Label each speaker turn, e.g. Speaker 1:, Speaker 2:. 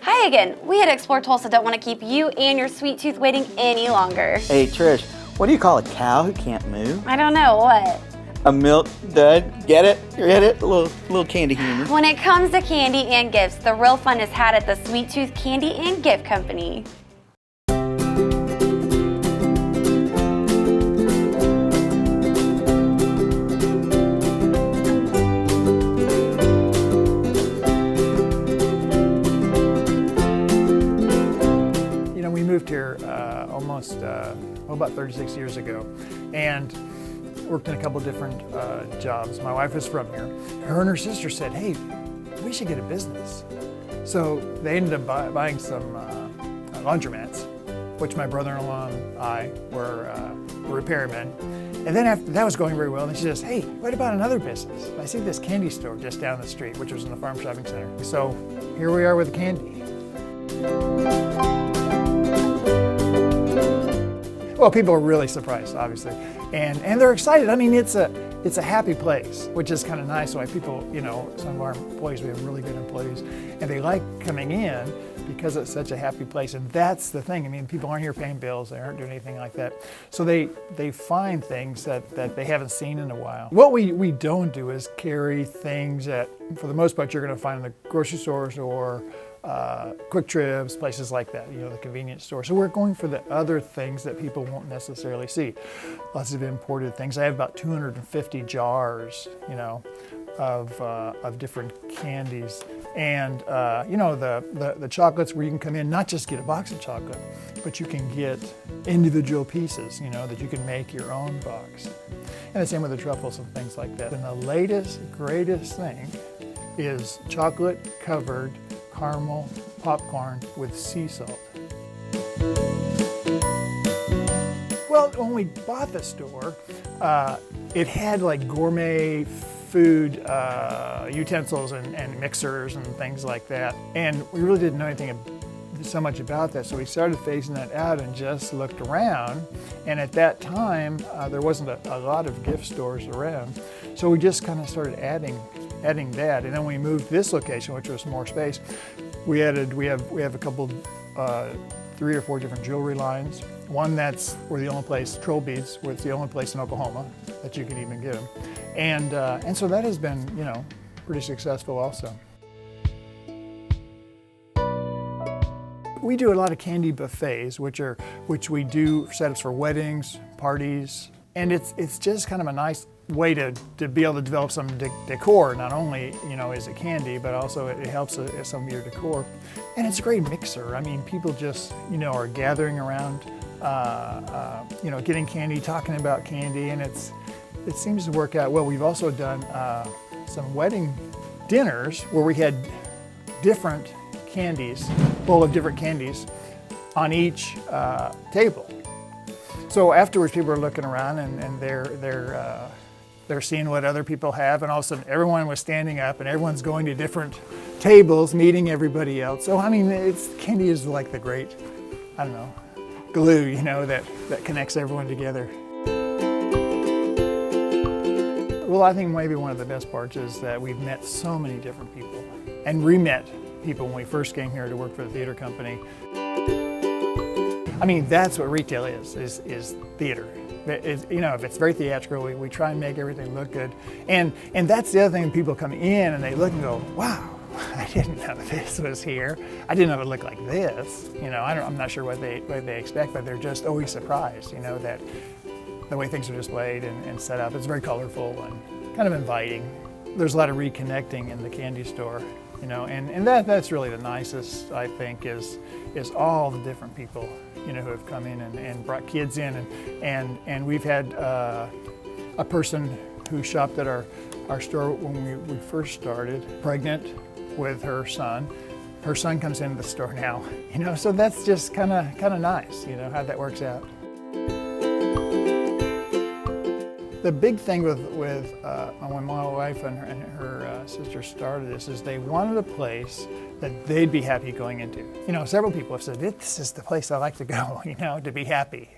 Speaker 1: Hi again. We at Explore Tulsa don't want to keep you and your sweet tooth waiting any longer.
Speaker 2: Hey Trish, what do you call a cow who can't move?
Speaker 1: I don't know, what?
Speaker 2: A milk dud. Get it? Get it? A little candy humor.
Speaker 1: When it comes to candy and gifts, the real fun is had at the Sweet Tooth Candy and Gift Company.
Speaker 3: We moved here about 36 years ago, and worked in a couple different jobs. My wife is from here. Her and her sister said, hey, we should get a business. So they ended up buying some laundromats, which my brother-in-law and I were repairmen. And then after that was going very well, and she says, hey, what about another business? I see this candy store just down the street, which was in the Farm Shopping Center. So here we are with candy. Well, people are really surprised, obviously, and they're excited. I mean, it's a happy place, which is kind of nice. Why people, some of our employees, we have really good employees, and they like coming in because it's such a happy place. And that's the thing. I mean, people aren't here paying bills. They aren't doing anything like that. So they find things that they haven't seen in a while. What we don't do is carry things that, for the most part, you're going to find in the grocery stores or Quick Trips, places like that, the convenience store. So we're going for the other things that people won't necessarily see. Lots of imported things. I have about 250 jars, of different candies. And, the chocolates where you can come in, not just get a box of chocolate, but you can get individual pieces, that you can make your own box. And the same with the truffles and things like that. And the latest, greatest thing is chocolate covered caramel popcorn with sea salt. Well, when we bought the store, it had like gourmet food utensils and mixers and things like that. And we really didn't know anything so much about that. So we started phasing that out and just looked around. And at that time, there wasn't a lot of gift stores around. So we just kind of started adding that, and then we moved this location, which was more space. We have a couple, 3 or 4 different jewelry lines. One we're the only place, troll beads, where it's the only place in Oklahoma that you can even get them, and so that has been pretty successful also. We do a lot of candy buffets, which we do setups for weddings, parties, and it's just kind of a nice way to be able to develop some decor. Not only is it candy, but also it helps some of your decor, and it's a great mixer. I mean, people just are gathering around, getting candy, talking about candy, and it seems to work out well. We've also done some wedding dinners where we had different candies, bowl of different candies on each table. So afterwards, people are looking around and they're seeing what other people have, and all of a sudden everyone was standing up and everyone's going to different tables, meeting everybody else. So I mean, candy is like the great, glue, that connects everyone together. Well, I think maybe one of the best parts is that we've met so many different people and re-met people when we first came here to work for the theater company. I mean, that's what retail is theater. If it's very theatrical, we try and make everything look good. And that's the other thing, people come in and they look and go, wow, I didn't know this was here. I didn't know it looked like this. I'm not sure what they expect, but they're just always surprised, that the way things are displayed and set up. It's very colorful and kind of inviting. There's a lot of reconnecting in the candy store, and that's really the nicest, I think, is all the different people, who have come in and brought kids in, and we've had a person who shopped at our store when we first started, pregnant with her son. Her son comes into the store now, so that's just kind of nice, how that works out. The big thing with when my wife and her sister started this is they wanted a place that they'd be happy going into. Several people have said, this is the place I like to go, to be happy.